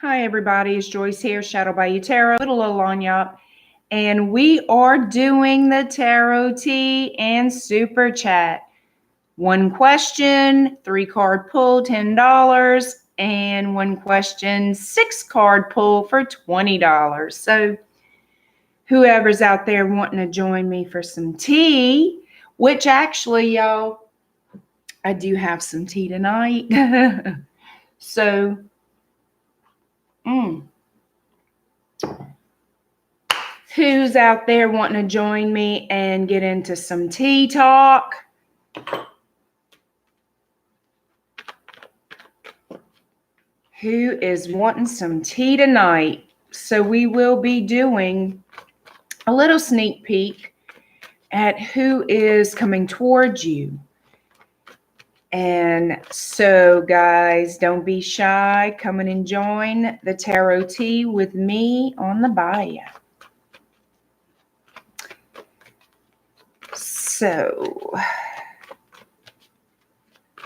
Hi, everybody. It's Joyce here, Shadow Bayou Tarot, little lagniappe, and we are doing the Tarot Tea and Super Chat. One question, 3-card pull, $10, and one question, 6-card pull for $20. So, whoever's out there wanting to join me for some tea, which actually, y'all, I do have some tea tonight. So, who's out there wanting to join me and get into some tea talk? Who is wanting some tea tonight? So we will be doing a little sneak peek at who is coming towards you. And so, guys, don't be shy. Come in and join the Tarot Tea with me on the Bayou. So,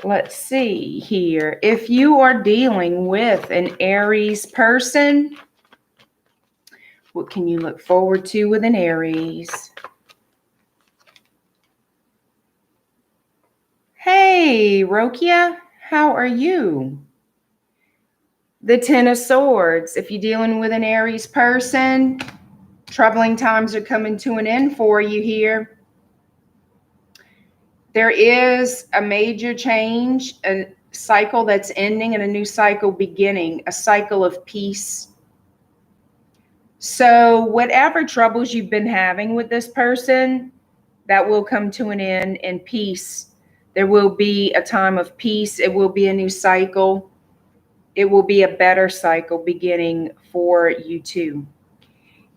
let's see here. If you are dealing with an Aries person, what can you look forward to with an Aries? Hey, Rokia, how are you? The Ten of Swords. If you're dealing with an Aries person, troubling times are coming to an end for you here. There is a major change, a cycle that's ending and a new cycle beginning, a cycle of peace. So whatever troubles you've been having with this person, that will come to an end in peace. There will be a time of peace. It will be a new cycle. It will be a better cycle beginning for you too.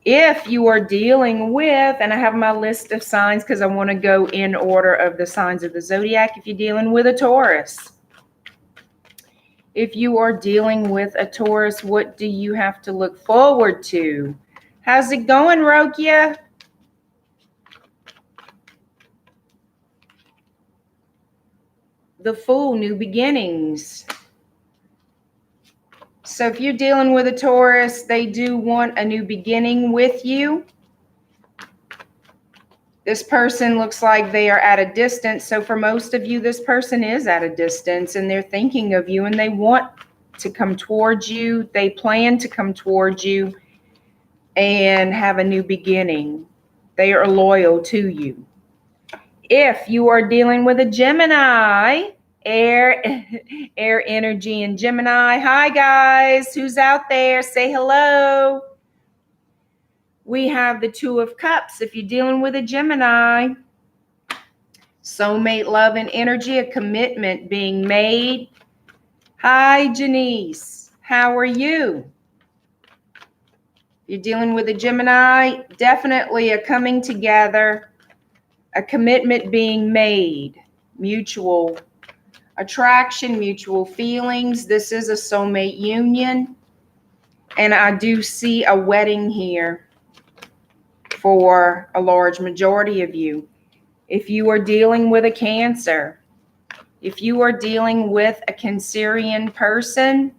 If you are dealing with, and I have my list of signs because I want to go in order of the signs of the zodiac. If you're dealing with a Taurus, if you are dealing with a Taurus, what do you have to look forward to? How's it going, Rokia? The Fool, new beginnings. So if you're dealing with a Taurus, they do want a new beginning with you. This person looks like they are at a distance. So for most of you, this person is at a distance and they're thinking of you and they want to come towards you. They plan to come towards you and have a new beginning. They are loyal to you. If you are dealing with a Gemini, air energy and Gemini. Hi, guys. Who's out there? Say hello. We have the Two of Cups. If you're dealing with a Gemini, soulmate love and energy, a commitment being made. Hi, Janice. How are you? If you're dealing with a Gemini, definitely a coming together, a commitment being made, mutual attraction, mutual feelings. This is a soulmate union. And I do see a wedding here for a large majority of you. If you are dealing with a Cancer, if you are dealing with a Cancerian person,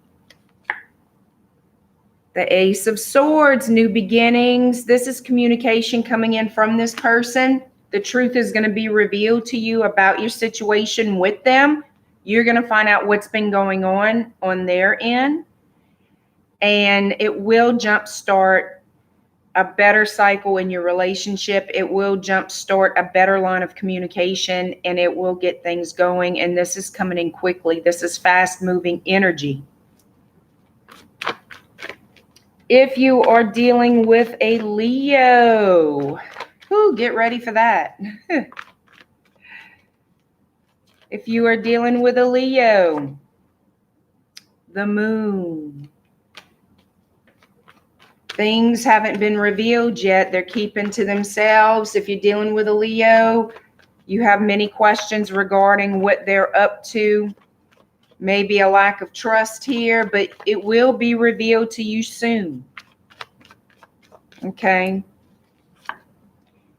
the Ace of Swords, new beginnings. This is communication coming in from this person. The truth is going to be revealed to you about your situation with them. You're going to find out what's been going on their end. And it will jumpstart a better cycle in your relationship. It will jumpstart a better line of communication and it will get things going. And this is coming in quickly. This is fast moving energy. If you are dealing with a Leo, get ready for that. If you are dealing with a Leo, the Moon. Things haven't been revealed yet. They're keeping to themselves. If you're dealing with a Leo, you have many questions regarding what they're up to. Maybe a lack of trust here, but it will be revealed to you soon. Okay.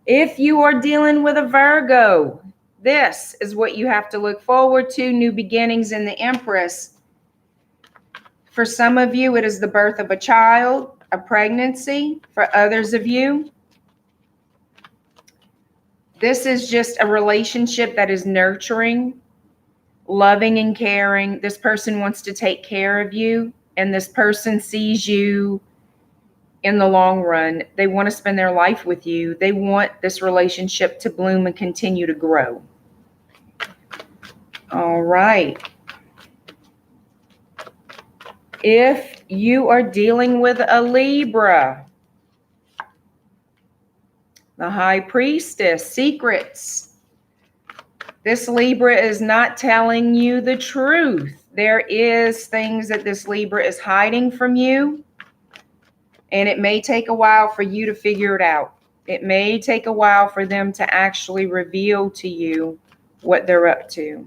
If you are dealing with a Virgo, this is what you have to look forward to. New beginnings in the Empress. For some of you, it is the birth of a child, a pregnancy. For others of you, this is just a relationship that is nurturing, loving, and caring. This person wants to take care of you, and this person sees you in the long run. They want to spend their life with you. They want this relationship to bloom and continue to grow. All right. If you are dealing with a Libra, the High Priestess, secrets. This Libra is not telling you the truth. There is things that this Libra is hiding from you, and it may take a while for you to figure it out. It may take a while for them to actually reveal to you what they're up to.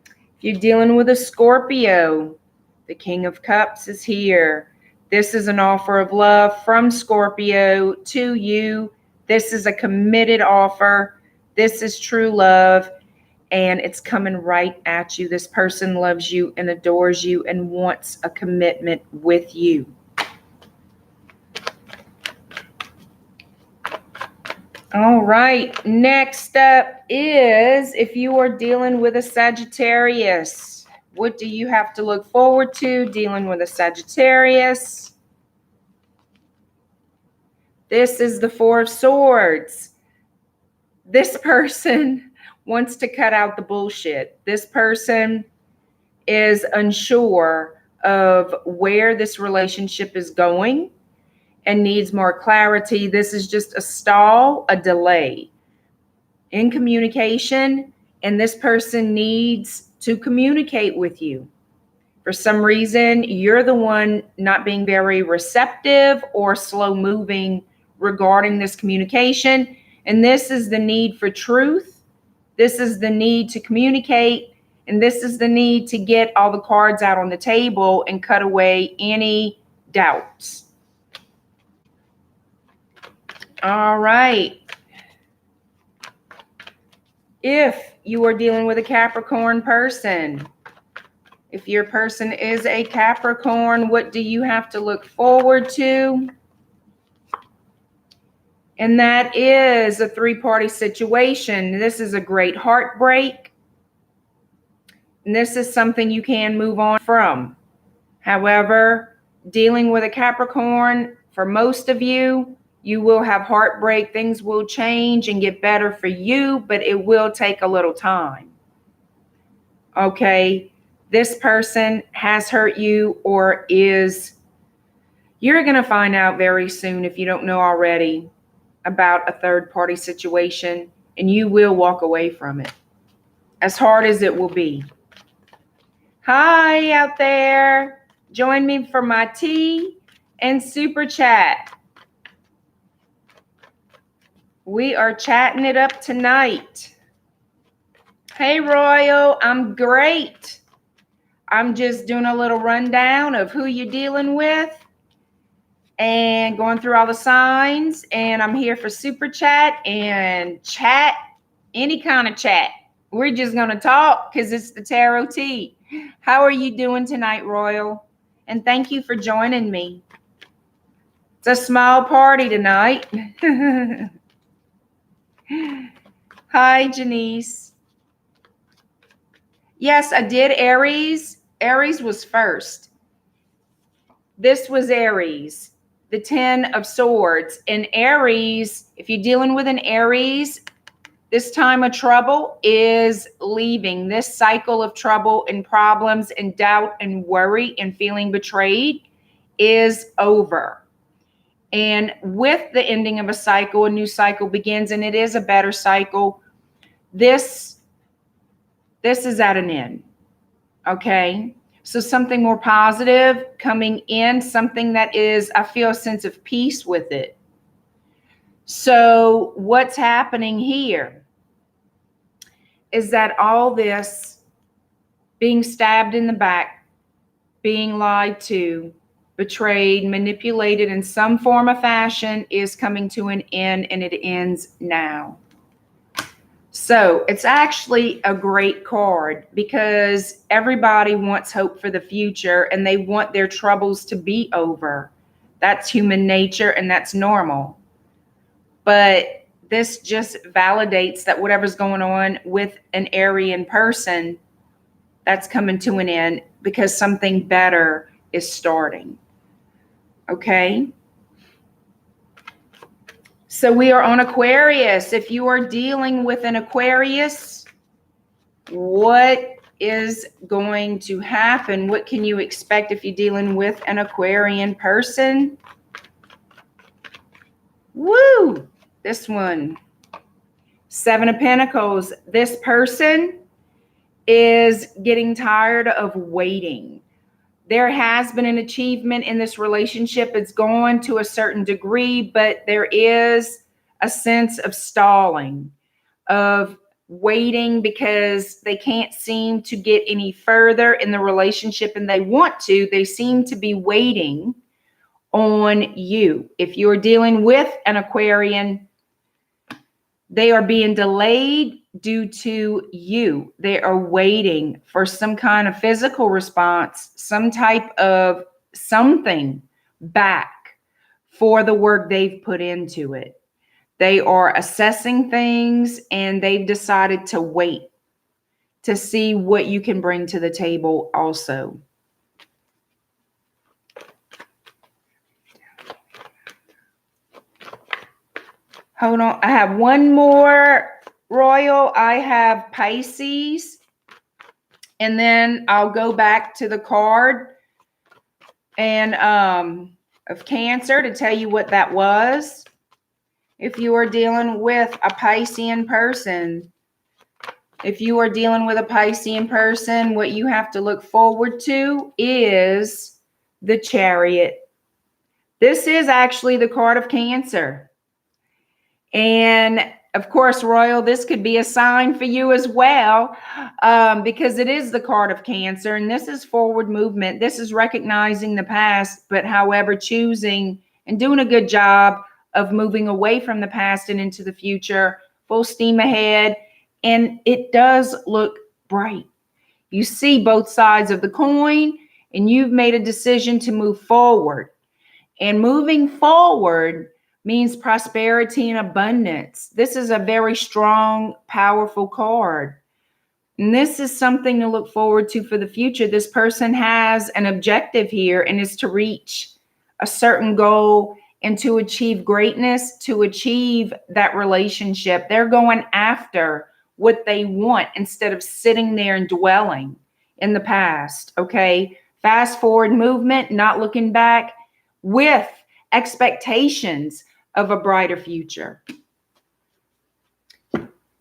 If you're dealing with a Scorpio, the King of Cups is here. This is an offer of love from Scorpio to you. This is a committed offer. This is true love, and it's coming right at you. This person loves you and adores you and wants a commitment with you. All right, next up is if you are dealing with a Sagittarius. What do you have to look forward to dealing with a Sagittarius? This is the Four of Swords. This person wants to cut out the bullshit. This person is unsure of where this relationship is going and needs more clarity. This is just a stall, a delay in communication, and this person needs to communicate with you. For some reason, you're the one not being very receptive or slow moving regarding this communication. And this is the need for truth. This is the need to communicate. And this is the need to get all the cards out on the table and cut away any doubts. All right. If you are dealing with a Capricorn person, if your person is a Capricorn, what do you have to look forward to? And that is a three-party situation. This is a great heartbreak. And this is something you can move on from. However, dealing with a Capricorn, for most of you, you will have heartbreak. Things will change and get better for you, but it will take a little time. Okay, this person has hurt you or is. You're going to find out very soon, if you don't know already, about a third-party situation, and you will walk away from it, as hard as it will be. Hi out there. Join me for my tea and super chat. We are chatting it up tonight. Hey, Royal, I'm great. I'm just doing a little rundown of who you're dealing with and going through all the signs. And I'm here for super chat and chat, any kind of chat. We're just going to talk because it's the tarot tea. How are you doing tonight, Royal? And thank you for joining me. It's a small party tonight. Hi, Janice. Yes, I did Aries. Aries was first. This was Aries, the 10 of Swords. And Aries, if you're dealing with an Aries, this time of trouble is leaving. This cycle of trouble and problems and doubt and worry and feeling betrayed is over. And with the ending of a cycle, a new cycle begins, and it is a better cycle. This is at an end. Okay? So something more positive coming in, something that is, I feel a sense of peace with it. So what's happening here is that all this being stabbed in the back, being lied to, betrayed, manipulated in some form or fashion is coming to an end, and it ends now. So it's actually a great card because everybody wants hope for the future and they want their troubles to be over. That's human nature and that's normal. But this just validates that whatever's going on with an Aryan person, that's coming to an end because something better is starting. Okay? So we are on Aquarius. If you are dealing with an Aquarius, what is going to happen? What can you expect if you're dealing with an Aquarian person? Woo! This one. Seven of Pentacles. This person is getting tired of waiting. There has been an achievement in this relationship. It's gone to a certain degree, but there is a sense of stalling, of waiting because they can't seem to get any further in the relationship and they want to. They seem to be waiting on you. If you're dealing with an Aquarian, they are being delayed due to you. They are waiting for some kind of physical response, some type of something back for the work they've put into it. They are assessing things and they've decided to wait to see what you can bring to the table also. Hold on. I have one more, Royal. I have Pisces. And then I'll go back to the card and of Cancer to tell you what that was. If you are dealing with a Piscean person, what you have to look forward to is the Chariot. This is actually the card of Cancer. And of course, Royal, this could be a sign for you as well, because it is the card of Cancer, and this is forward movement. This is recognizing the past, but however, choosing and doing a good job of moving away from the past and into the future, full steam ahead. And it does look bright. You see both sides of the coin, and you've made a decision to move forward. And moving forward means prosperity and abundance. This is a very strong, powerful card. And this is something to look forward to for the future. This person has an objective here, and is to reach a certain goal and to achieve greatness, to achieve that relationship. They're going after what they want instead of sitting there and dwelling in the past. Okay. Fast forward movement, not looking back, with expectations of a brighter future.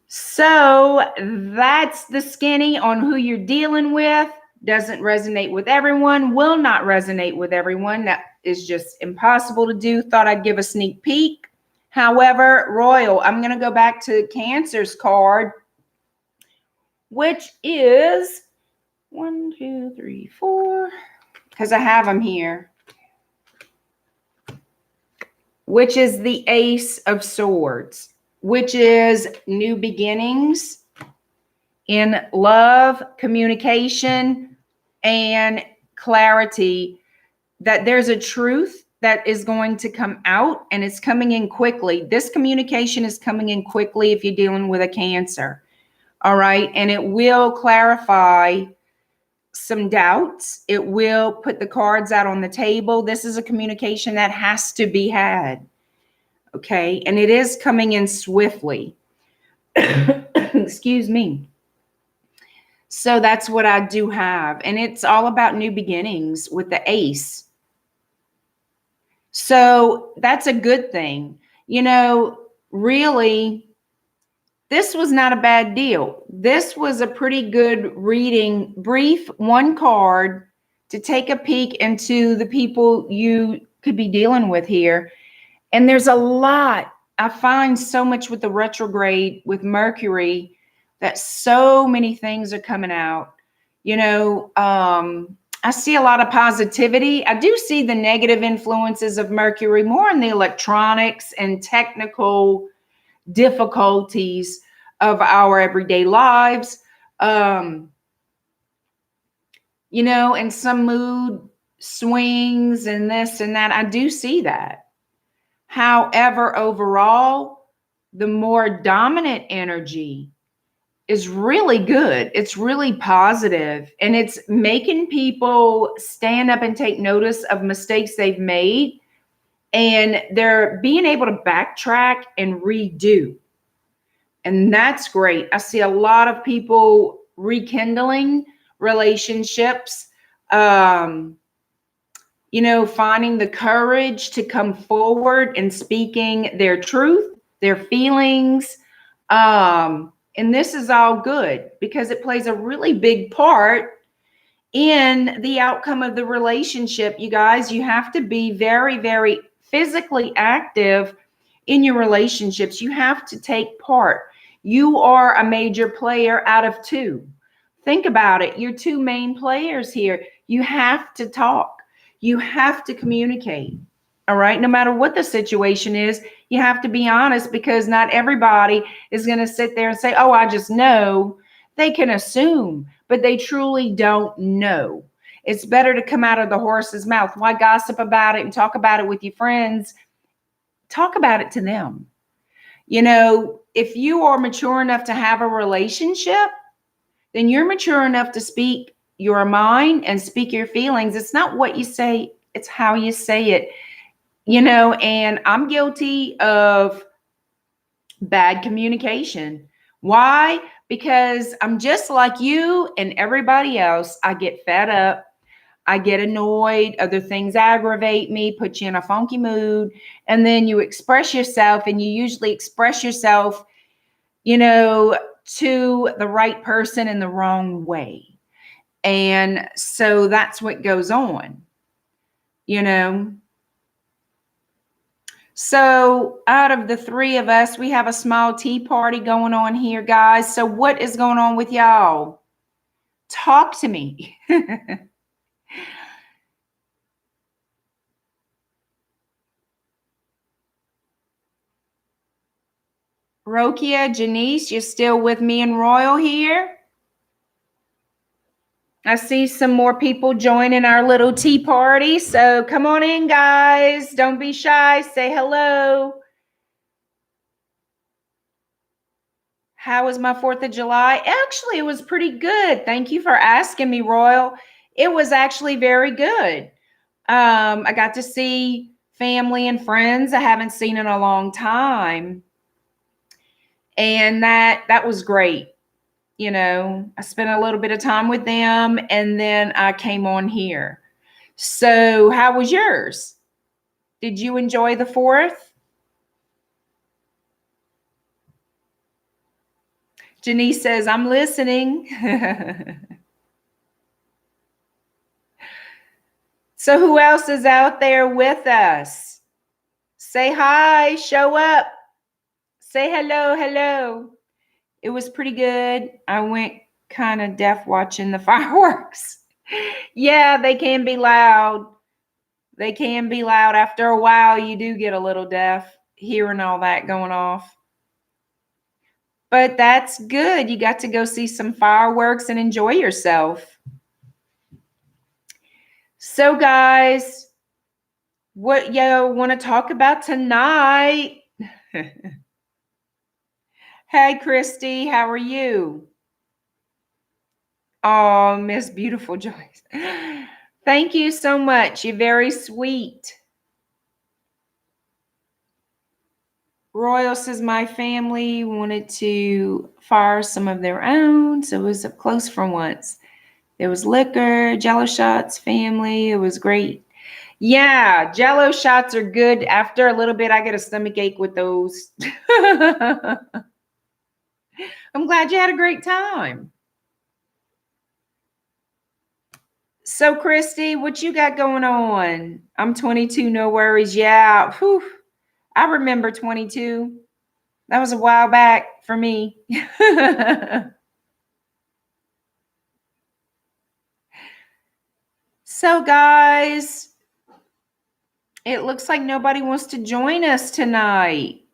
So that's the skinny on who you're dealing with. Doesn't resonate with everyone, will not resonate with everyone. That is just impossible to do. Thought I'd give a sneak peek. However, Royal, I'm going to go back to Cancer's card, which is 1, 2, 3, 4, because I have them here, which is the Ace of Swords, which is new beginnings in love, communication, and clarity, that there's a truth that is going to come out, and it's coming in quickly. This communication is coming in quickly if you're dealing with a Cancer. All right. And it will clarify some doubts. It will put the cards out on the table. This is a communication that has to be had. Okay. And it is coming in swiftly. Excuse me. So that's what I do have. And it's all about new beginnings with the Ace. So that's a good thing. You know, really, this was not a bad deal. This was a pretty good reading, brief, one card to take a peek into the people you could be dealing with here. And there's a lot. I find so much with the retrograde with Mercury that so many things are coming out. You know, I see a lot of positivity. I do see the negative influences of Mercury more in the electronics and technical difficulties of our everyday lives. And some mood swings and this and that. I do see that. However, overall, the more dominant energy is really good. It's really positive, and it's making people stand up and take notice of mistakes they've made, and they're being able to backtrack and redo. And that's great. I see a lot of people rekindling relationships, finding the courage to come forward and speaking their truth, their feelings. And this is all good because it plays a really big part in the outcome of the relationship. You guys, you have to be very, very physically active in your relationships. You have to take part. You are a major player out of two. Think about it. You're two main players here. You have to talk. You have to communicate. All right. No matter what the situation is, you have to be honest, because not everybody is going to sit there and say, oh, I just know. They can assume, but they truly don't know. It's better to come out of the horse's mouth. Why gossip about it and talk about it with your friends? Talk about it to them. If you are mature enough to have a relationship, then you're mature enough to speak your mind and speak your feelings. It's not what you say, it's how you say it. And I'm guilty of bad communication. Why? Because I'm just like you and everybody else. I get fed up. I get annoyed. Other things aggravate me, put you in a funky mood. And then you express yourself, and you usually express yourself, to the right person in the wrong way. And so that's what goes on, So out of the three of us, we have a small tea party going on here, guys. So what is going on with y'all? Talk to me. Rokia, Janice, you're still with me and Royal here? I see some more people joining our little tea party. So come on in, guys. Don't be shy. Say hello. How was my 4th of July? Actually, it was pretty good. Thank you for asking me, Royal. It was actually very good. I got to see family and friends I haven't seen in a long time. And that was great. I spent a little bit of time with them, and then I came on here. So how was yours? Did you enjoy the 4th? Janice says, I'm listening. So who else is out there with us? Say hi, show up. Say hello. It was pretty good. I went kind of deaf watching the fireworks. Yeah, they can be loud. They can be loud. After a while, you do get a little deaf hearing all that going off. But that's good. You got to go see some fireworks and enjoy yourself. So, guys, what y'all want to talk about tonight? Hey, Christy, how are you? Oh, Miss Beautiful Joyce. Thank you so much. You're very sweet. Royal says my family wanted to fire some of their own, so it was up close for once. There was liquor, Jello shots, family. It was great. Yeah, Jello shots are good. After a little bit, I get a stomach ache with those. I'm glad you had a great time. So, Christy, what you got going on? I'm 22, no worries. Yeah, whew. I remember 22. That was a while back for me. So, guys, it looks like nobody wants to join us tonight.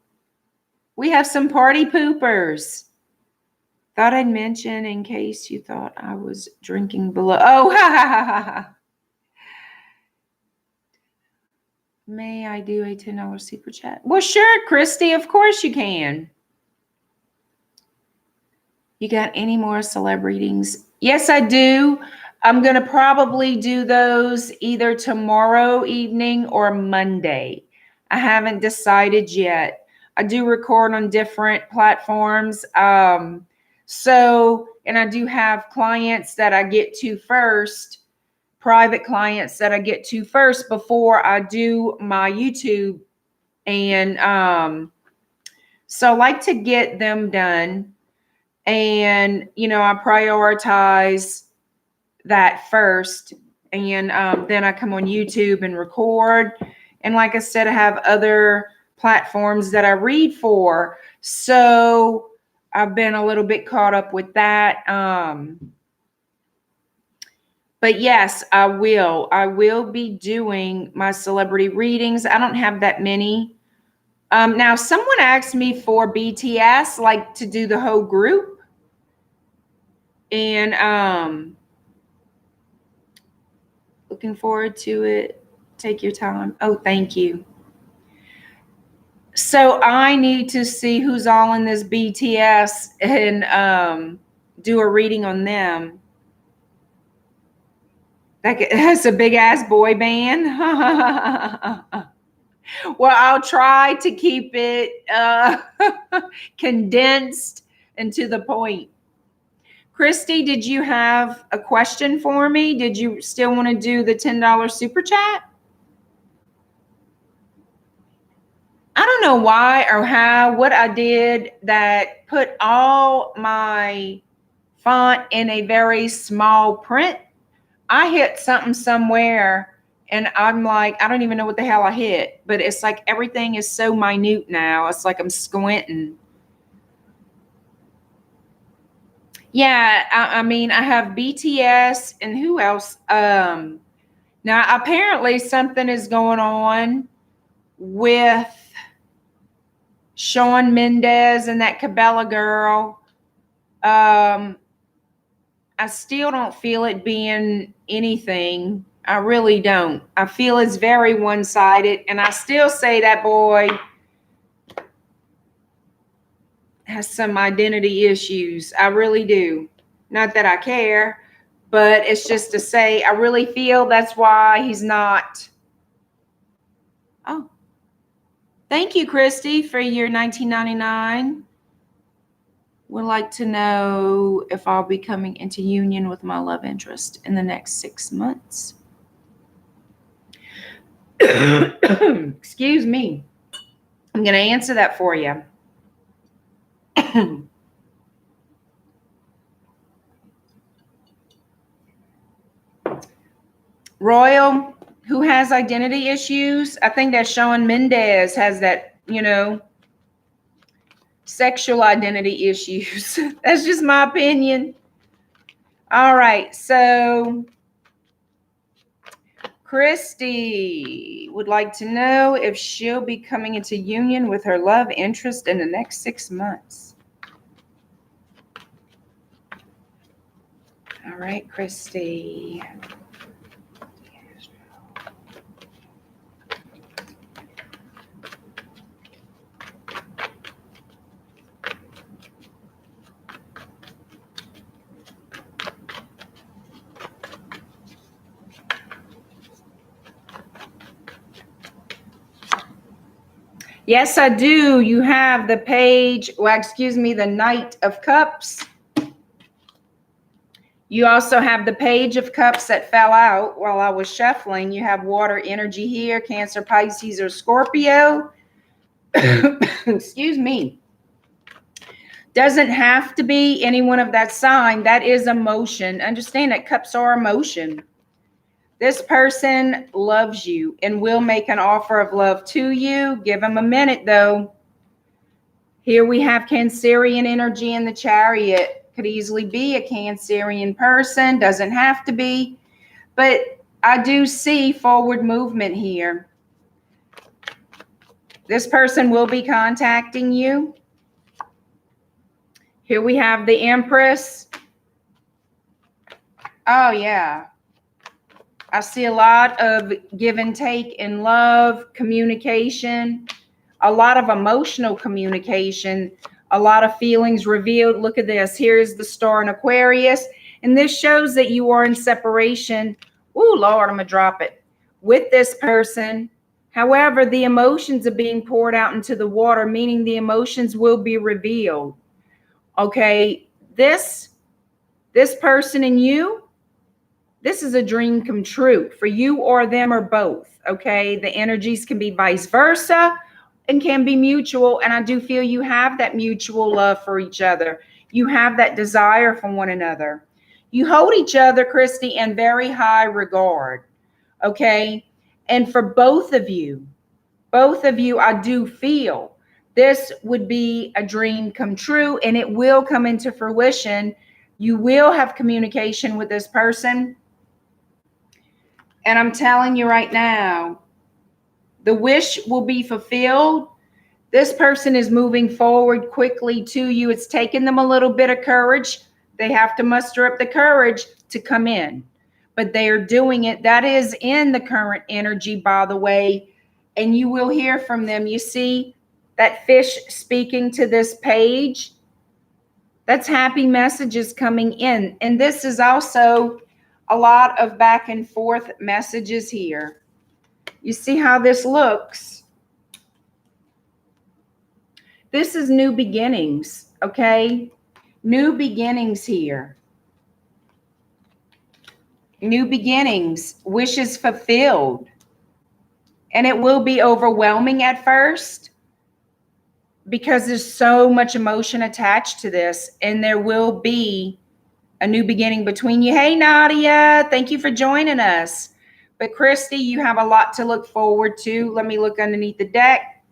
We have some party poopers. Thought I'd mention in case you thought I was drinking below. Oh, ha, ha, ha, ha, ha. May I do a $10 super chat? Well, sure, Christy. Of course you can. You got any more celeb readings? Yes, I do. I'm going to probably do those either tomorrow evening or Monday. I haven't decided yet. I do record on different platforms. And I do have clients that I get to first, private clients that I get to first before I do my YouTube. And so I like to get them done. And, I prioritize that first. And then I come on YouTube and record. And like I said, I have other platforms that I read for. So I've been a little bit caught up with that. But yes, I will. I will be doing my celebrity readings. I don't have that many. Now, someone asked me for BTS, like to do the whole group. And looking forward to it. Take your time. Oh, thank you. So I need to see who's all in this BTS and do a reading on them. That's a big ass boy band. Well, I'll try to keep it condensed and to the point. Christy, did you have a question for me? Did you still want to do the $10 super chat? I don't know why or how, what I did that put all my font in a very small print. I hit something somewhere and I'm like, I don't even know what the hell I hit, but it's like everything is so minute now. It's like I'm squinting. Yeah, I mean, I have BTS and who else? Now, apparently something is going on with Shawn Mendes and that Cabela girl. I still don't feel it being anything. I really don't. I feel it's very one-sided, and I still say that boy has some identity issues. I really do. Not that I care, but it's just to say I really feel that's why he's not. Oh, thank you, Christy, for your $19.99. Would like to know if I'll be coming into union with my love interest in the next 6 months. Excuse me. I'm going to answer that for you. Royal, who has identity issues? I think that Shawn Mendes has that, sexual identity issues. That's just my opinion. All right. So Christy would like to know if she'll be coming into union with her love interest in the next 6 months. All right, Christy. Yes, I do. You have the page, the Knight of Cups. You also have the Page of Cups that fell out while I was shuffling. You have water energy here, Cancer, Pisces, or Scorpio. Excuse me. Doesn't have to be any one of that sign. That is emotion. Understand that cups are emotion. This person loves you and will make an offer of love to you. Give them a minute, though. Here we have Cancerian energy in the Chariot. Could easily be a Cancerian person. Doesn't have to be. But I do see forward movement here. This person will be contacting you. Here we have the Empress. Oh, yeah. I see a lot of give and take in love, communication, a lot of emotional communication, a lot of feelings revealed. Look at this. Here's the star in Aquarius. And this shows that you are in separation. Ooh, Lord, I'm going to drop it. With this person. However, the emotions are being poured out into the water, meaning the emotions will be revealed. Okay, this person and you, this is a dream come true for you or them or both. Okay, the energies can be vice versa and can be mutual. And I do feel you have that mutual love for each other. You have that desire for one another. You hold each other, Christy, in very high regard. Okay, and for both of you, I do feel this would be a dream come true, and it will come into fruition. You will have communication with this person. And I'm telling you right now, the wish will be fulfilled. This person is moving forward quickly to you. It's taken them a little bit of courage. They have to muster up the courage to come in, but they are doing it. That is in the current energy, by the way, and you will hear from them. You see that fish speaking to this page? That's happy messages coming in. And this is also a lot of back and forth messages here. You see how this looks? This is new beginnings, okay? New beginnings here. New beginnings, wishes fulfilled. And it will be overwhelming at first because there's so much emotion attached to this. And there will be a new beginning between you. Hey, Nadia, thank you for joining us. But Christy, you have a lot to look forward to. Let me look underneath the deck.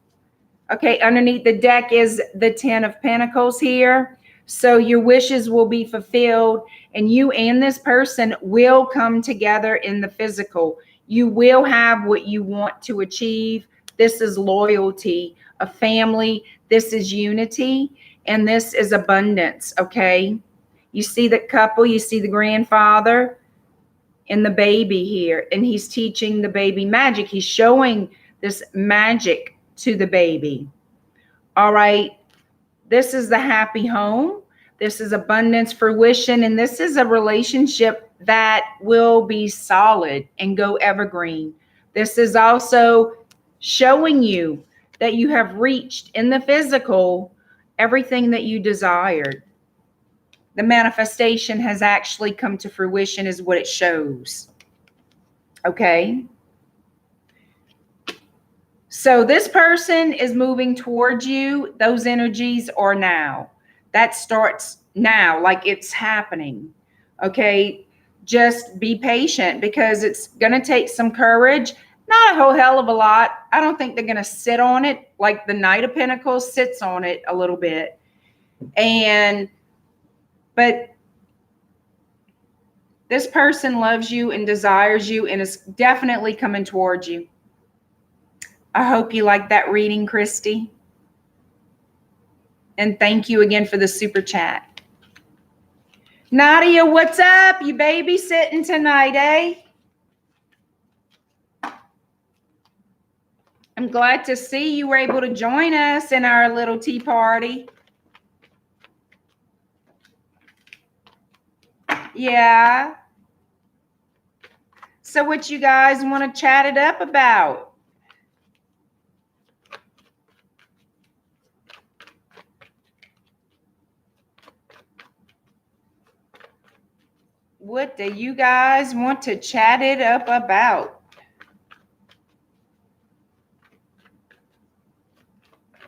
Okay, underneath the deck is the 10 of Pentacles here. So your wishes will be fulfilled, and you and this person will come together in the physical. You will have what you want to achieve. This is loyalty, a family. This is unity, and this is abundance, okay? You see the couple, you see the grandfather and the baby here, and he's teaching the baby magic. He's showing this magic to the baby. All right. This is the happy home. This is abundance, fruition, and this is a relationship that will be solid and go evergreen. This is also showing you that you have reached in the physical everything that you desired. The manifestation has actually come to fruition is what it shows. Okay. So this person is moving towards you. Those energies are now. That starts now, like it's happening. Okay. Just be patient because it's going to take some courage. Not a whole hell of a lot. I don't think they're going to sit on it like the Knight of Pentacles sits on it a little bit. But this person loves you and desires you and is definitely coming towards you. I hope you like that reading, Christy. And thank you again for the super chat. Nadia, what's up? You babysitting tonight, eh? I'm glad to see you were able to join us in our little tea party. Yeah. So what you guys want to chat it up about? What do you guys want to chat it up about?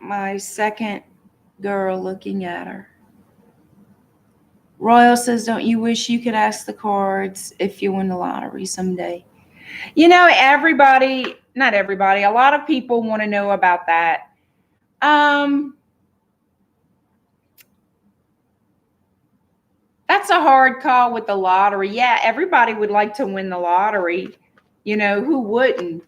My second girl looking at her. Royal says, don't you wish you could ask the cards if you win the lottery someday? You know, everybody, not everybody, a lot of people want to know about that. That's a hard call with the lottery. Yeah, everybody would like to win the lottery. You know, who wouldn't?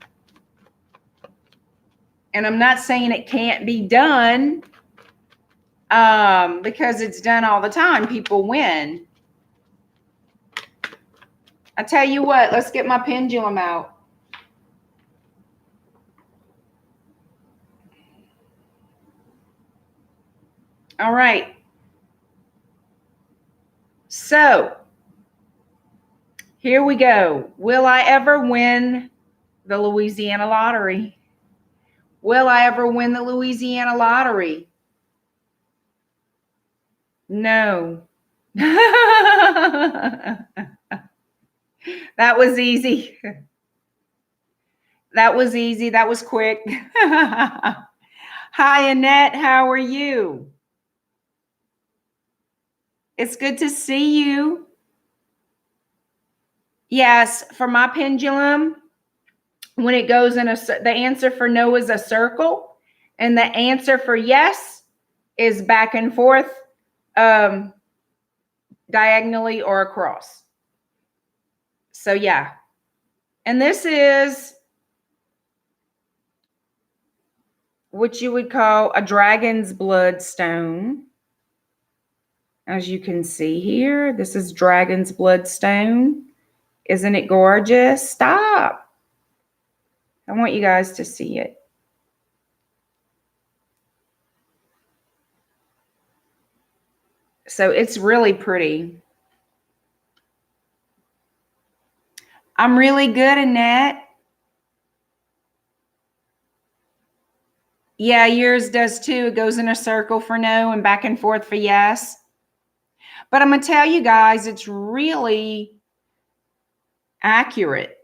And I'm not saying it can't be done. because it's done all the time. People win. I tell you what, let's get my pendulum out. All right. So here we go. Will I ever win the Louisiana lottery? Will I ever win the Louisiana lottery? No. That was easy. That was easy. That was quick. Hi, Annette. How are you? It's good to see you. Yes, for my pendulum, when it goes in the answer for no is a circle, and the answer for yes is back and forth, diagonally or across. So yeah. And this is what you would call a dragon's blood stone. As you can see here, this is dragon's blood stone. Isn't it gorgeous? Stop. I want you guys to see it. So it's really pretty. I'm really good, Annette. Yeah, yours does too. It goes in a circle for no and back and forth for yes. But I'm going to tell you guys, it's really accurate.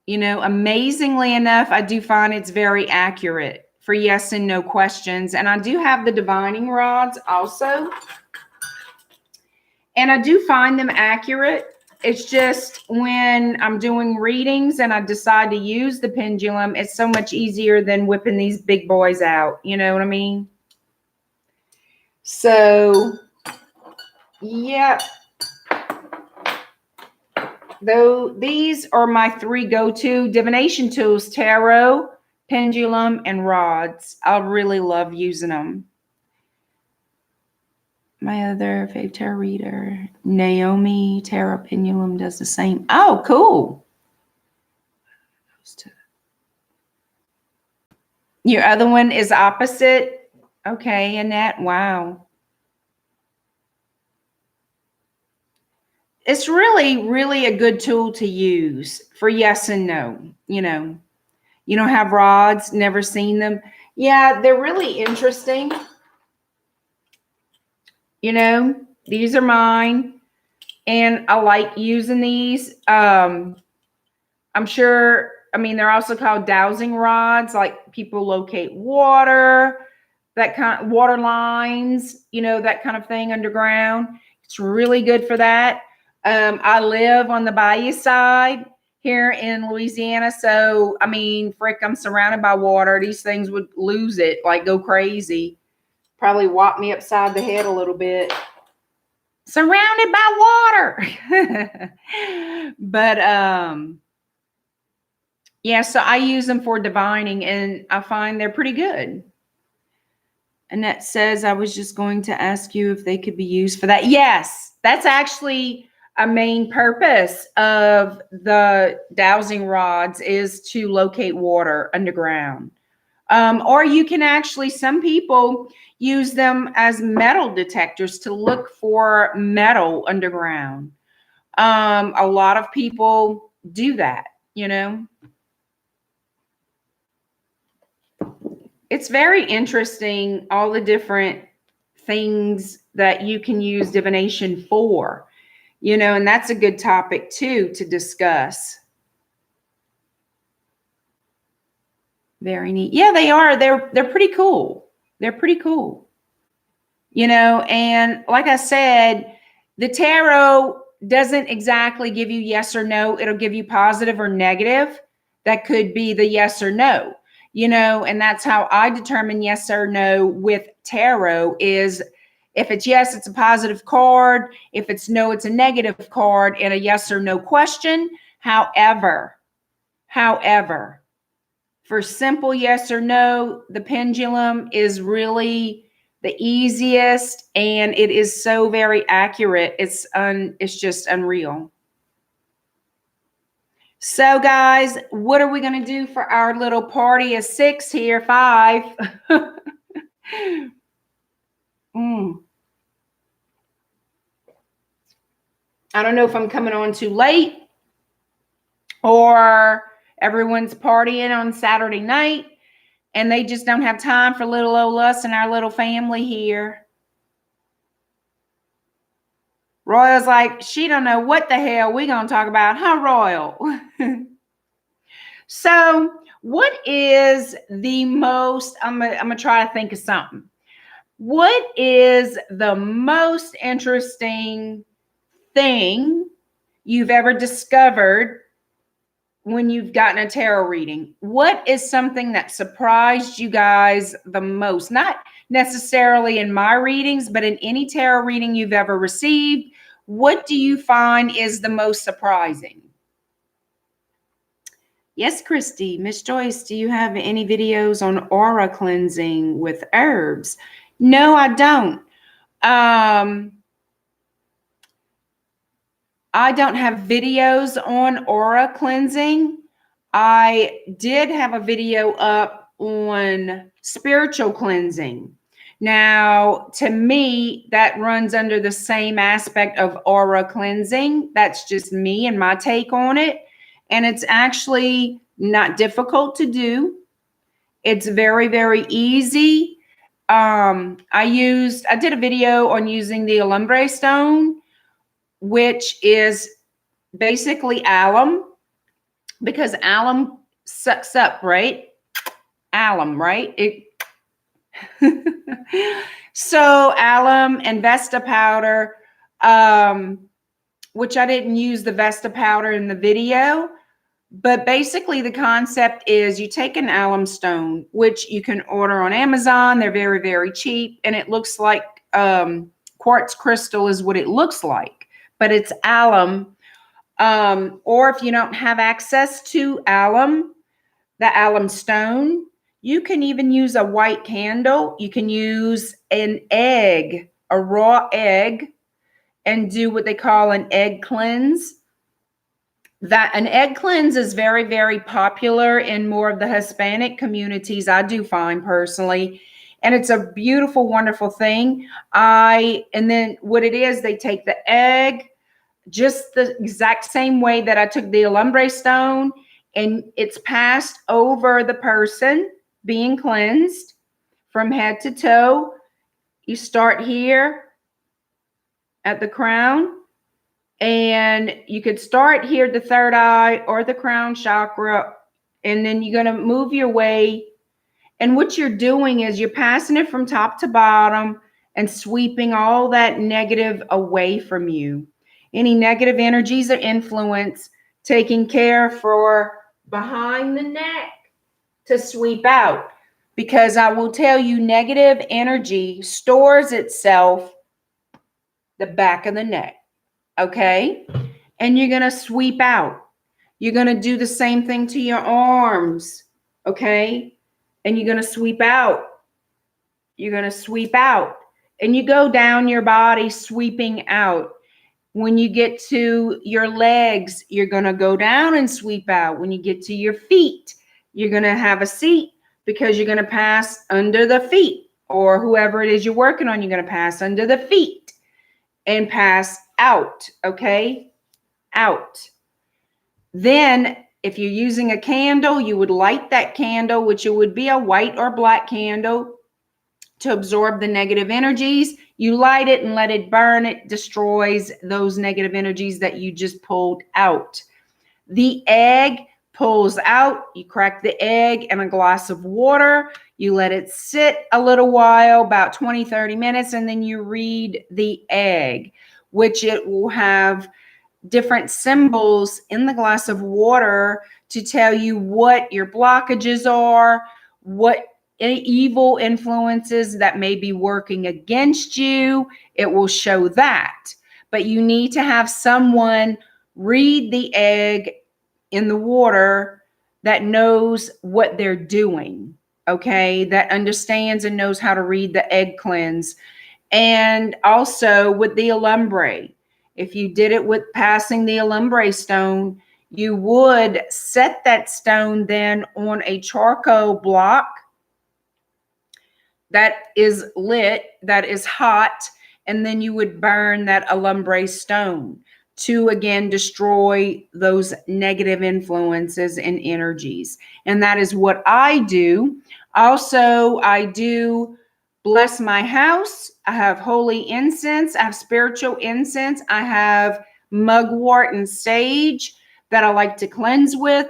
You know, amazingly enough, I do find it's very accurate for yes and no questions. And I do have the divining rods also. And I do find them accurate. It's just when I'm doing readings and I decide to use the pendulum, it's so much easier than whipping these big boys out. You know what I mean? So, yeah. Though these are my three go-to divination tools: tarot, pendulum, and rods. I really love using them. My other favorite tarot reader, Naomi, tarot pendulum, does the same. Oh, cool. Your other one is opposite. Okay, Annette. Wow. It's really, really a good tool to use for yes and no. You know, you don't have rods, never seen them. Yeah, they're really interesting. You know, these are mine, and I like using these. I'm sure, I mean, they're also called dowsing rods, like people locate water, that kind of water lines, you know, that kind of thing underground. It's really good for that. I live on the Bayou side here in Louisiana. So, I mean, frick, I'm surrounded by water. These things would lose it, like go crazy. Probably whop me upside the head a little bit. Surrounded by water. But, yeah, so I use them for divining, and I find they're pretty good. Annette says, I was just going to ask you if they could be used for that. Yes, that's actually a main purpose of the dowsing rods, is to locate water underground. Or you can actually, some people use them as metal detectors to look for metal underground. A lot of people do that, you know. It's very interesting, all the different things that you can use divination for, you know, and that's a good topic too to discuss. Very neat. Yeah, they are. They're pretty cool. They're pretty cool. You know, and like I said, the tarot doesn't exactly give you yes or no. It'll give you positive or negative. That could be the yes or no. You know, and that's how I determine yes or no with tarot. Is if it's yes, it's a positive card. If it's no, it's a negative card in a yes or no question. However, for simple yes or no, the pendulum is really the easiest, and it is so very accurate. It's just unreal. So guys, what are we going to do for our little party of 6 here? 5. I don't know if I'm coming on too late or everyone's partying on Saturday night and they just don't have time for little old us and our little family here. Royal's like, she don't know what the hell we gonna talk about, huh, Royal? So what is the most, I'm gonna try to think of something. What is the most interesting thing you've ever discovered when you've gotten a tarot reading? What is something that surprised you guys the most? Not necessarily in my readings, but in any tarot reading you've ever received. What do you find is the most surprising? Yes, Christy. Miss Joyce, do you have any videos on aura cleansing with herbs? No, I don't. I don't have videos on aura cleansing. I did have a video up on spiritual cleansing. Now, to me, that runs under the same aspect of aura cleansing. That's just me and my take on it. And it's actually not difficult to do. It's very, very easy. I did a video on using the alumbre stone, which is basically alum, because alum sucks up, right? Alum, right? So alum and Vesta powder, which I didn't use the Vesta powder in the video, but basically the concept is you take an alum stone, which you can order on Amazon. They're very, very cheap, and it looks like quartz crystal is what it looks like, but it's alum. Or if you don't have access to alum, the alum stone, you can even use a white candle. You can use an egg, a raw egg, and do what they call an egg cleanse. An egg cleanse is very, very popular in more of the Hispanic communities, I do find personally. And it's a beautiful, wonderful thing. And then what it is, they take the egg, just the exact same way that I took the alumbre stone, and it's passed over the person being cleansed from head to toe. You start here at the crown, and you could start here at the third eye or the crown chakra, and then you're going to move your way. And what you're doing is you're passing it from top to bottom and sweeping all that negative away from you. Any negative energies or influence, taking care for behind the neck to sweep out. Because I will tell you, negative energy stores itself the back of the neck. Okay? And you're going to sweep out. You're going to do the same thing to your arms. Okay? And you're going to sweep out. You're going to sweep out. And you go down your body sweeping out. When you get to your legs, you're going to go down and sweep out. When you get to your feet, you're going to have a seat because you're going to pass under the feet, or whoever it is you're working on, you're going to pass under the feet and pass out, okay? Out. Then if you're using a candle, you would light that candle, which it would be a white or black candle, to absorb the negative energies. You light it and let it burn. It destroys those negative energies that you just pulled out. The egg pulls out. You crack the egg in a glass of water. You let it sit a little while, about 20, 30 minutes, and then you read the egg, which it will have different symbols in the glass of water to tell you what your blockages are, what evil influences that may be working against you. It will show that. But you need to have someone read the egg in the water that knows what they're doing. okay, that understands and knows how to read the egg cleanse. And also with the alumbre, if you did it with passing the alumbre stone, you would set that stone then on a charcoal block that is lit, that is hot, and then you would burn that alumbre stone to again destroy those negative influences and energies. And that is what I do. Also, I do bless my house. I have holy incense, I have spiritual incense, I have mugwort and sage that I like to cleanse with.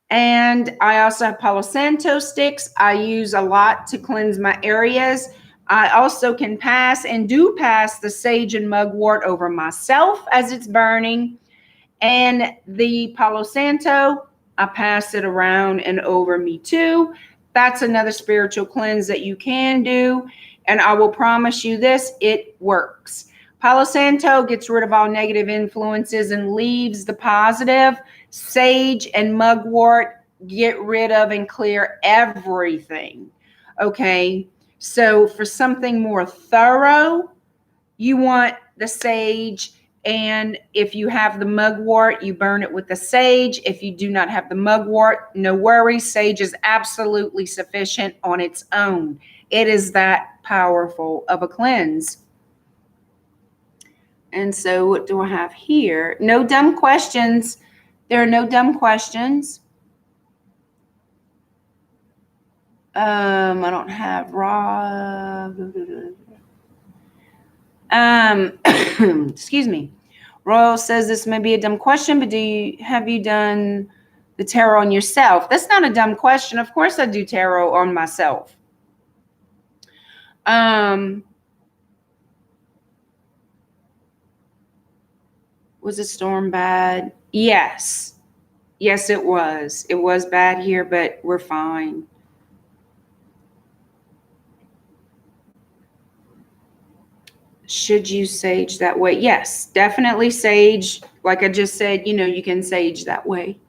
And I also have Palo Santo sticks. I use a lot to cleanse my areas. I also can pass and do pass the sage and mugwort over myself as it's burning. And the Palo Santo, I pass it around and over me too. That's another spiritual cleanse that you can do. And I will promise you this, it works. Palo Santo gets rid of all negative influences and leaves the positive. Sage and mugwort get rid of and clear everything. Okay, so for something more thorough, you want the sage. And if you have the mugwort, you burn it with the sage. If you do not have the mugwort, no worries. Sage is absolutely sufficient on its own. It is that powerful of a cleanse. And so what do I have here? No dumb questions. There are no dumb questions. I don't have raw. Excuse me. Royal says this may be a dumb question, but have you done the tarot on yourself? That's not a dumb question. Of course I do tarot on myself. Was the storm bad? Yes. Yes, it was. It was bad here, but we're fine. Should you sage that way? Yes, definitely sage. Like I just said, you can sage that way.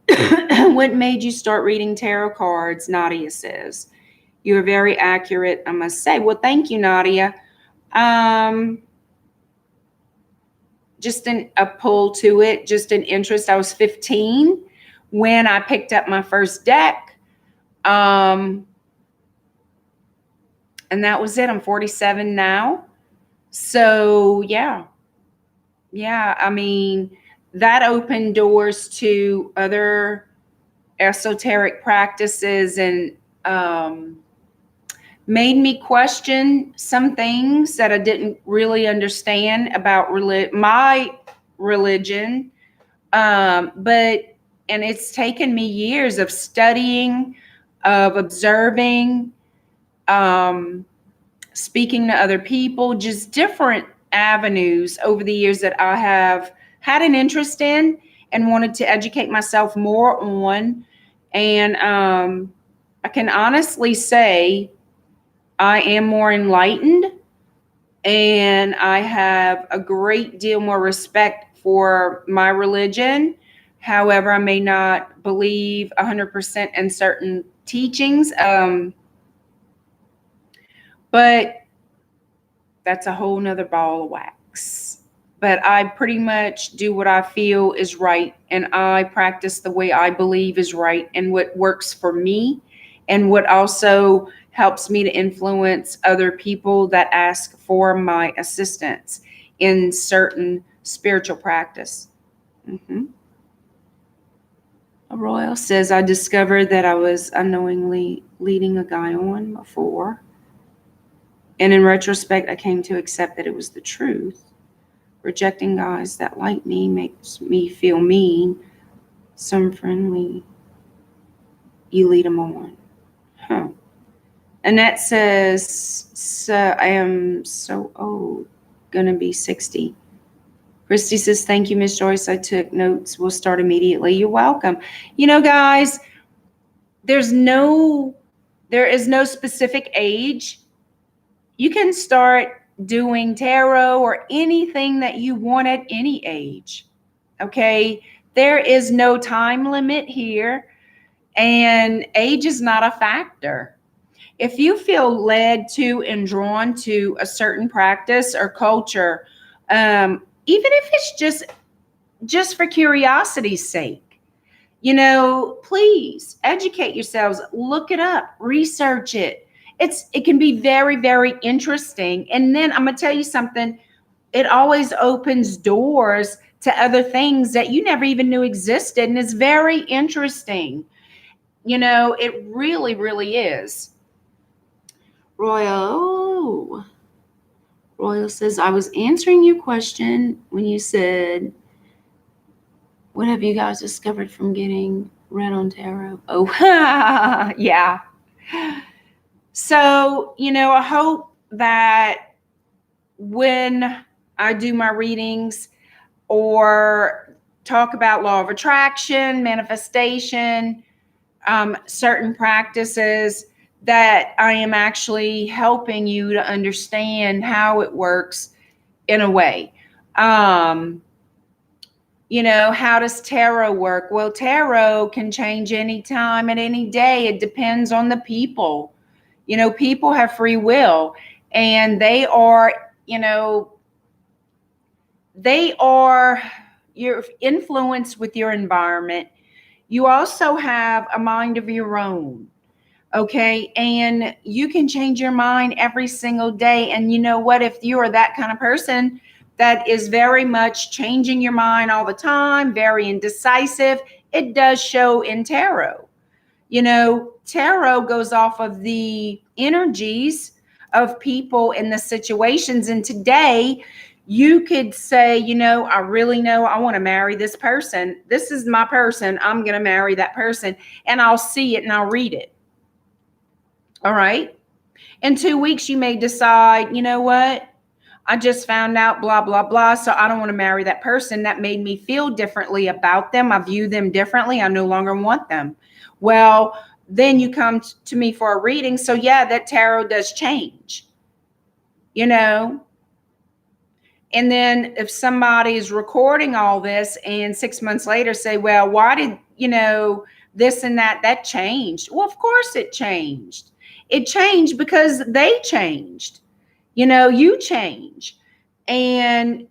What made you start reading tarot cards? Nadia says. You're very accurate, I must say. Well, thank you, Nadia. Just a pull to it, just an interest. I was 15 when I picked up my first deck. And that was it. I'm 47 now. So yeah. I mean, that opened doors to other esoteric practices and made me question some things that I didn't really understand about my religion. And it's taken me years of studying, of observing, speaking to other people, just different avenues over the years that I have had an interest in and wanted to educate myself more on. And I can honestly say I am more enlightened and I have a great deal more respect for my religion. However, I may not believe 100% in certain teachings. But that's a whole nother ball of wax. But I pretty much do what I feel is right, and I practice the way I believe is right and what works for me, and what also helps me to influence other people that ask for my assistance in certain spiritual practice. Royal says, I discovered that I was unknowingly leading a guy on before. And in retrospect, I came to accept that it was the truth. Rejecting guys that like me makes me feel mean. Some friendly, you lead them on. Huh. Annette says, so I am so old, gonna be 60. Christy says, thank you, Miss Joyce. I took notes. We'll start immediately. You're welcome. Guys, there is no specific age. You can start doing tarot or anything that you want at any age. Okay. There is no time limit here. And age is not a factor. If you feel led to and drawn to a certain practice or culture, even if it's just for curiosity's sake, please educate yourselves, look it up, research it. It can be very, very interesting. And then I'm gonna tell you something, it always opens doors to other things that you never even knew existed. And it's very interesting. It really, really is. Royal says, I was answering your question when you said, what have you guys discovered from getting read on tarot? Oh, yeah. So, I hope that when I do my readings or talk about law of attraction, manifestation, certain practices, that I am actually helping you to understand how it works in a way. How does tarot work? Well, tarot can change any time and any day. It depends on the people. People have free will, and they are your influence with your environment. You also have a mind of your own. Okay. And you can change your mind every single day. And you know what? If you are that kind of person that is very much changing your mind all the time, very indecisive, it does show in tarot. Tarot goes off of the energies of people in the situations. And today, you could say, I really know I want to marry this person. This is my person. I'm going to marry that person. And I'll see it and I'll read it. All right. In 2 weeks, you may decide, you know what? I just found out blah, blah, blah. So I don't want to marry that person. That made me feel differently about them. I view them differently. I no longer want them. Well, then you come to me for a reading. So yeah, that tarot does change, And then if somebody is recording all this and 6 months later say, well, why did, this and that changed? Well, of course it changed. It changed because they changed. You change. And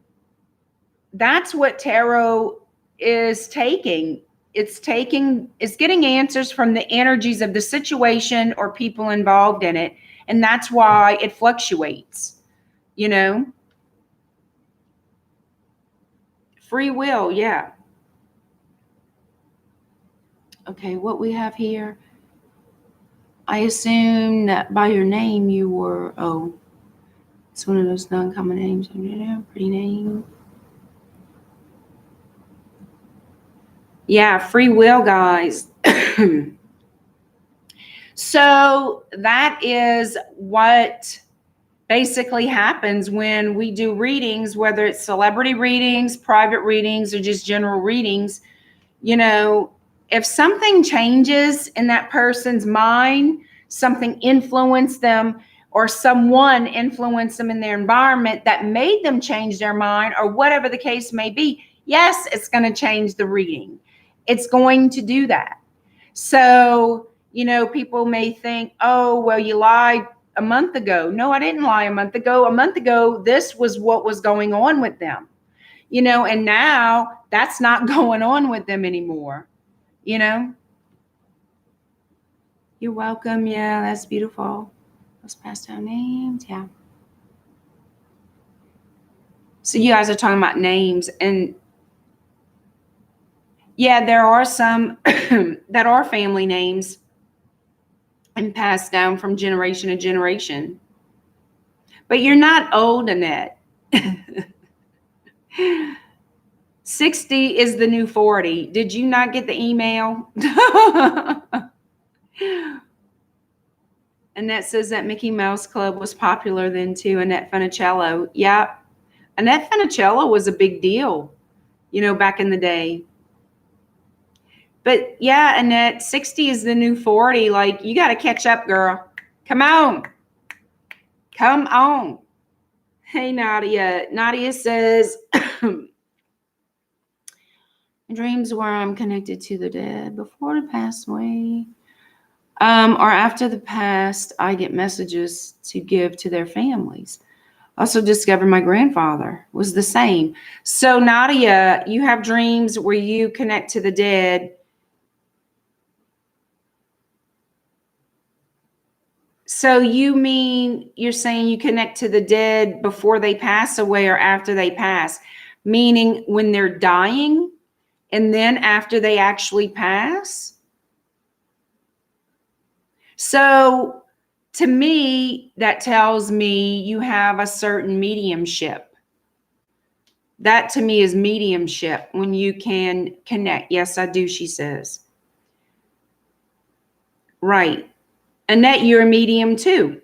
that's what tarot is taking. It's getting answers from the energies of the situation or people involved in it. And that's why it fluctuates, Free will, yeah. Okay, what we have here. I assume that by your name you were, it's one of those non-common names. Pretty name. Yeah, free will, guys. So that is what basically happens when we do readings, whether it's celebrity readings, private readings, or just general readings. If something changes in that person's mind, something influenced them or someone influenced them in their environment that made them change their mind or whatever the case may be, yes, it's going to change the reading. It's going to do that. So, people may think, oh, well, you lied a month ago. No, I didn't lie a month ago. A month ago, this was what was going on with them, and now that's not going on with them anymore. You're welcome. Yeah, that's beautiful. Those passed down names. Yeah. So you guys are talking about names, and yeah, there are some that are family names and passed down from generation to generation. But you're not old, Annette. 60 is the new 40. Did you not get the email? Annette says that Mickey Mouse Club was popular then too. Annette Funicello. Yeah. Annette Funicello was a big deal, back in the day. But yeah, Annette, 60 is the new 40. Like, you got to catch up, girl. Come on. Come on. Hey, Nadia. Nadia says, Dreams where I'm connected to the dead before they pass away. Or after the past, I get messages to give to their families. Also discovered my grandfather was the same. So Nadia, you have dreams where you connect to the dead. So you're saying you connect to the dead before they pass away or after they pass, meaning when they're dying and then after they actually pass? So to me, that tells me you have a certain mediumship. That to me is mediumship, when you can connect. Yes, I do, she says. Right. Annette, you're a medium too.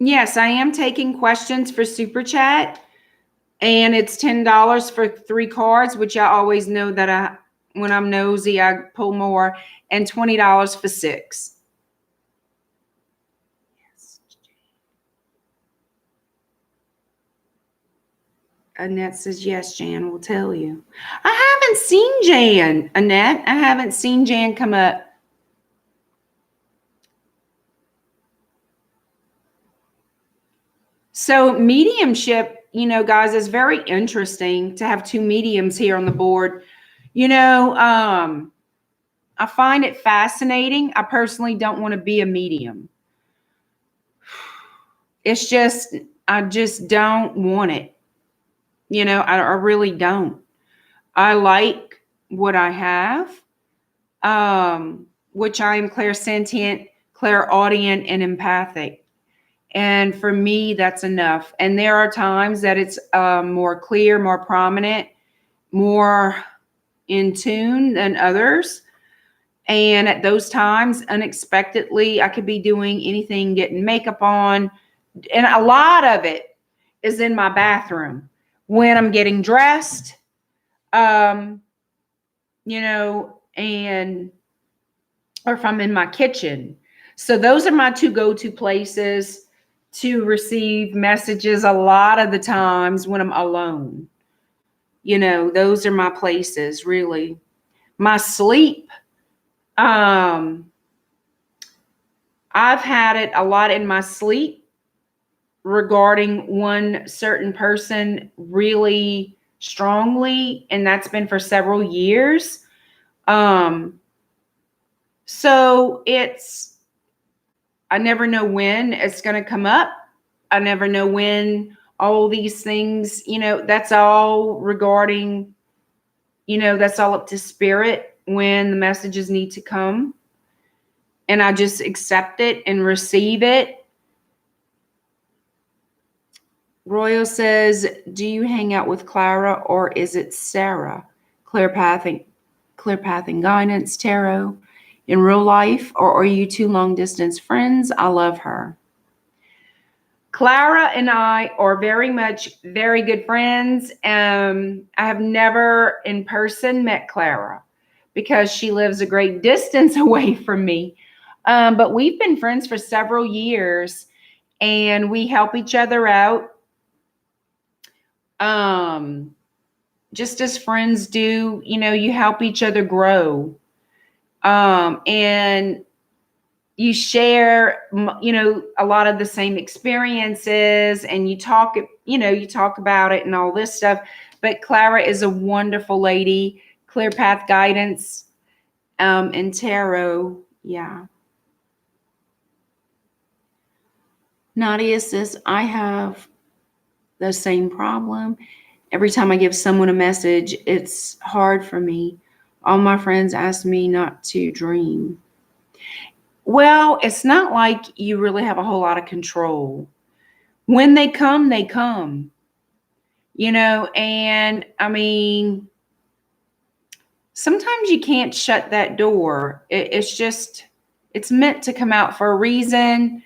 Yes, I am taking questions for Super Chat, and it's $10 for 3 cards, which I always know that when I'm nosy, I pull more, and $20 for 6. Yes. Annette says, yes, Jan will tell you. I haven't seen Jan, Annette. I haven't seen Jan come up. So mediumship, guys, is very interesting to have 2 mediums here on the board. I find it fascinating. I personally don't want to be a medium. It's just, I just don't want it. I really don't. I like what I have, which I am clairsentient, clairaudient, and empathic. And for me, that's enough. And there are times that it's more clear, more prominent, more in tune than others. And at those times, unexpectedly, I could be doing anything, getting makeup on. And a lot of it is in my bathroom when I'm getting dressed, and or if I'm in my kitchen. So those are my 2 go-to places to receive messages a lot of the times when I'm alone. Those are my places, really. My sleep, I've had it a lot in my sleep regarding one certain person really strongly, and that's been for several years. So I never know when it's going to come up. I never know when all these things, that's all regarding, that's all up to spirit when the messages need to come. And I just accept it and receive it. Royal says, do you hang out with Clara or is it Sarah? Clear path and guidance, tarot in real life, or are you 2 long distance friends? I love her. Clara and I are very good friends. I have never in person met Clara because she lives a great distance away from me. But we've been friends for several years and we help each other out. Just as friends do, you help each other grow. And you share, a lot of the same experiences, and you talk about it and all this stuff. But Clara is a wonderful lady, clear path guidance, and tarot. Yeah. Nadia says, I have the same problem. Every time I give someone a message, it's hard for me. All my friends ask me not to dream. Well, it's not like you really have a whole lot of control. When they come, they come. And I mean, sometimes you can't shut that door. It's meant to come out for a reason.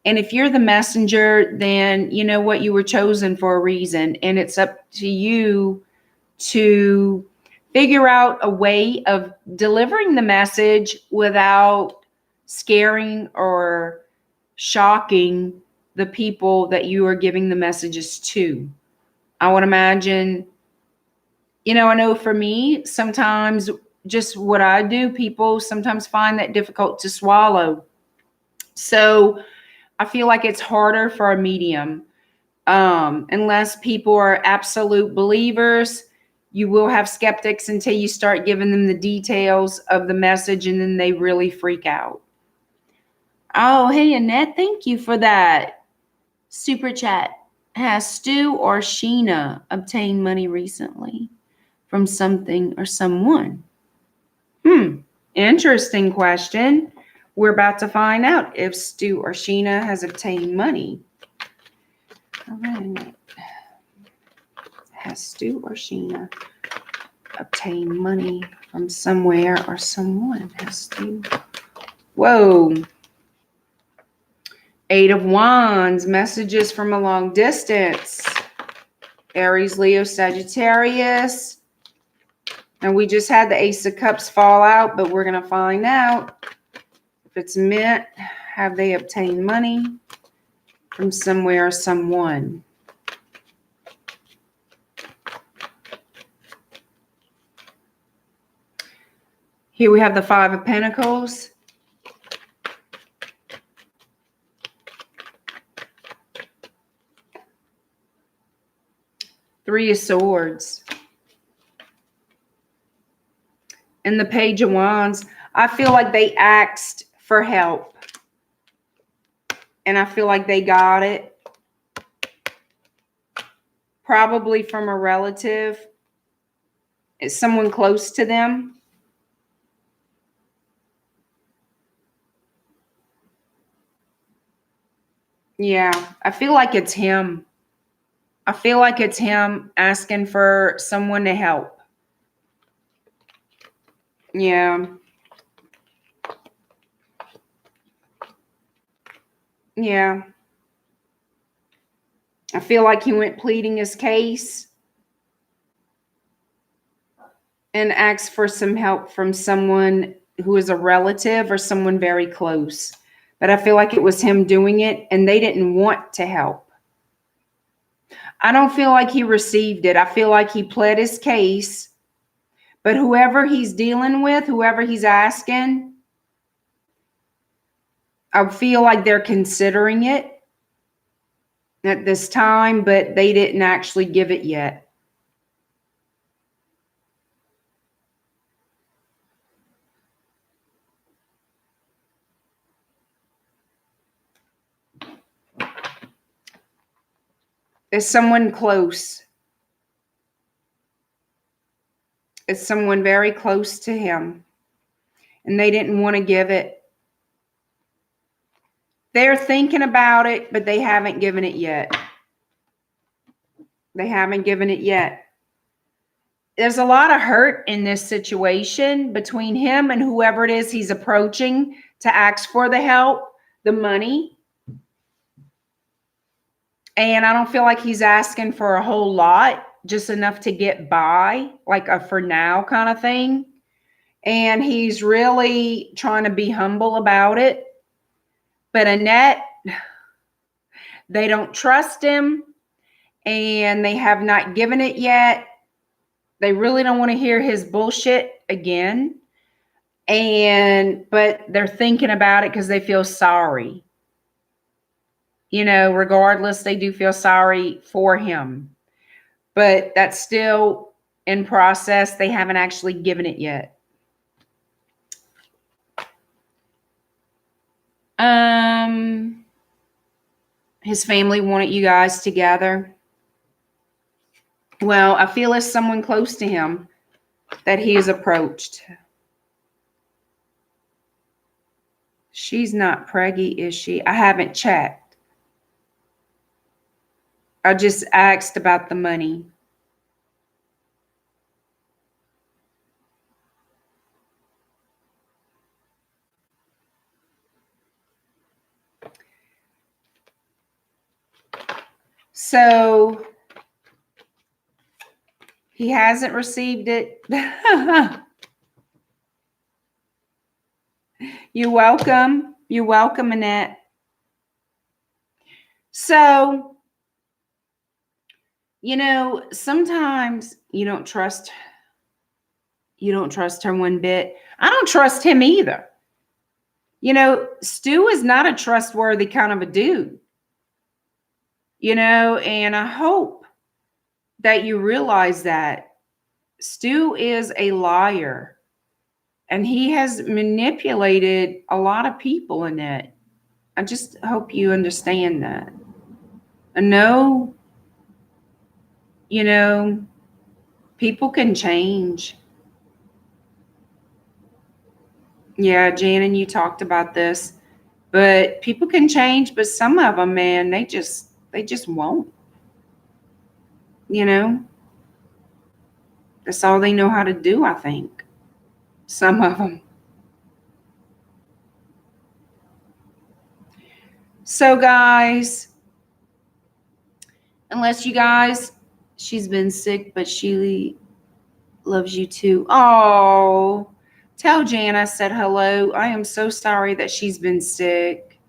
And if you're the messenger, then you know what, you were chosen for a reason. And it's up to you to figure out a way of delivering the message without scaring or shocking the people that you are giving the messages to. I would imagine I know for me, sometimes just what I do, people sometimes find that difficult to swallow. So I feel like it's harder for a medium. Unless people are absolute believers, you will have skeptics until you start giving them the details of the message, and then they really freak out. Oh, hey, Annette, thank you for that super chat. Has Stu or Sheena obtained money recently from something or someone? Interesting question. We're about to find out if Stu or Sheena has obtained money. All right. Has Stu or Sheena obtained money from somewhere or someone? Has Stu? Whoa. 8 of Wands, messages from a long distance. Aries, Leo, Sagittarius. And we just had the Ace of Cups fall out, but we're going to find out if it's meant. Have they obtained money from somewhere or someone? Here we have the 5 of Pentacles. Three of Swords. And the Page of Wands. I feel like they asked for help. And I feel like they got it. Probably from a relative. It's someone close to them. Yeah, I feel like it's him. I feel like it's him asking for someone to help. Yeah. Yeah. I feel like he went pleading his case and asked for some help from someone who is a relative or someone very close. But I feel like it was him doing it and they didn't want to help. I don't feel like he received it. I feel like he pled his case, but whoever he's dealing with, whoever he's asking, I feel like they're considering it at this time, but they didn't actually give it yet. It's someone close. It's someone very close to him. And they didn't want to give it. They're thinking about it, but they haven't given it yet. They haven't given it yet. There's a lot of hurt in this situation between him and whoever it is he's approaching to ask for the help, the money. And I don't feel like he's asking for a whole lot, just enough to get by, like a for now kind of thing. And he's really trying to be humble about it. But Annette, they don't trust him and they have not given it yet. They really don't want to hear his bullshit again. But they're thinking about it because they feel sorry. Regardless, they do feel sorry for him. But that's still in process. They haven't actually given it yet. His family wanted you guys together. Well, I feel it's someone close to him that he has approached. She's not preggy, is she? I haven't checked. I just asked about the money. So he hasn't received it. You're welcome. You're welcome, Annette. So You know, sometimes you don't trust her one bit. I don't trust him either. You know, Stu is not a trustworthy kind of a dude. You know, and I hope that you realize that Stu is a liar and he has manipulated a lot of people in it. I just hope you understand that. I know, you know, people can change. Yeah, Jan, and you talked about this, but people can change, but some of them, man, they just won't. You know, that's all they know how to do, I think. Some of them. So, guys, unless you guys, she's been sick, but she loves you too. Oh, tell Jan I said hello. I am so sorry that she's been sick.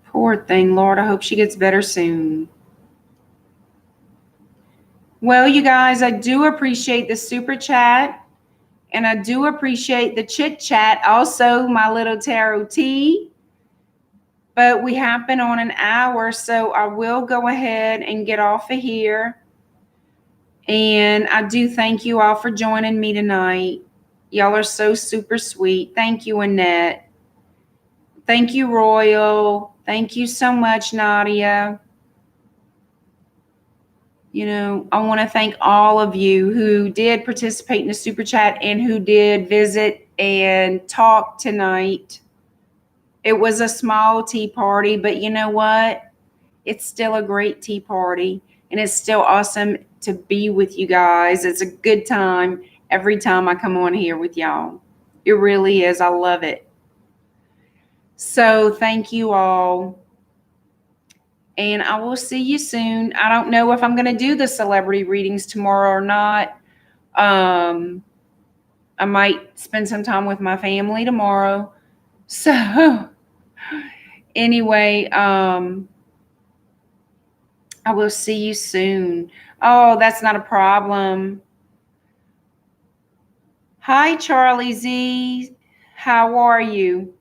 Poor thing, Lord. I hope she gets better soon. Well, you guys, I do appreciate the super chat and I do appreciate the chit chat. Also, my little tarot tea. But we have been on an hour, so I will go ahead and get off of here. And I do thank you all for joining me tonight. Y'all are so super sweet. Thank you, Annette. Thank you, Royal. Thank you so much, Nadia. You know, I want to thank all of you who did participate in the super chat and who did visit and talk tonight. It was a small tea party, but you know what? It's still a great tea party and it's still awesome to be with you guys. It's a good time every time I come on here with y'all. It really is. I love it. So thank you all. And I will see you soon. I don't know if I'm going to do the celebrity readings tomorrow or not. I might spend some time with my family tomorrow. So anyway, I will see you soon. Oh, that's not a problem. Hi, Charlie Z. How are you?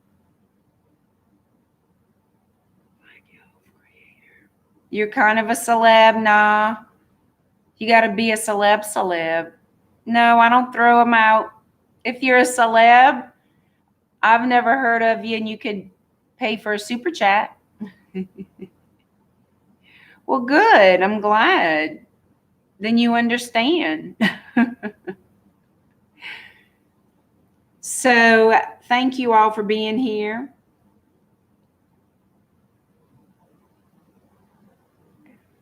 You're kind of a celeb, nah. You got to be a celeb. No, I don't throw them out. If you're a celeb, I've never heard of you and you could pay for a super chat. Well, good. I'm glad. Then you understand. So, thank you all for being here.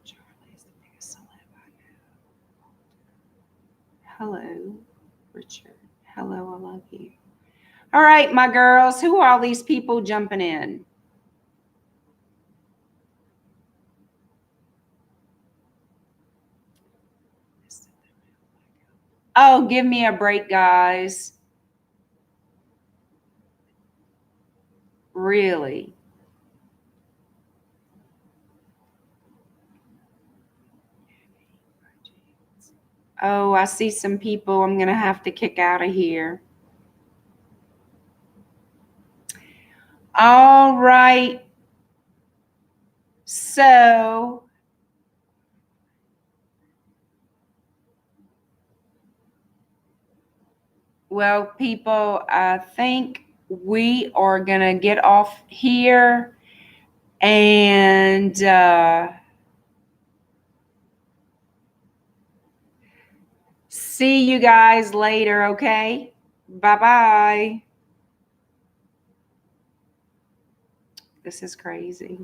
Charlie's the biggest celeb I know. Hello, Richard. Hello, I love you. All right, my girls, who are all these people jumping in? Oh, give me a break, guys. Really? Oh, I see some people I'm going to have to kick out of here. All right. So, well, people, I think we are going to get off here and see you guys later, okay? Bye-bye. This is crazy.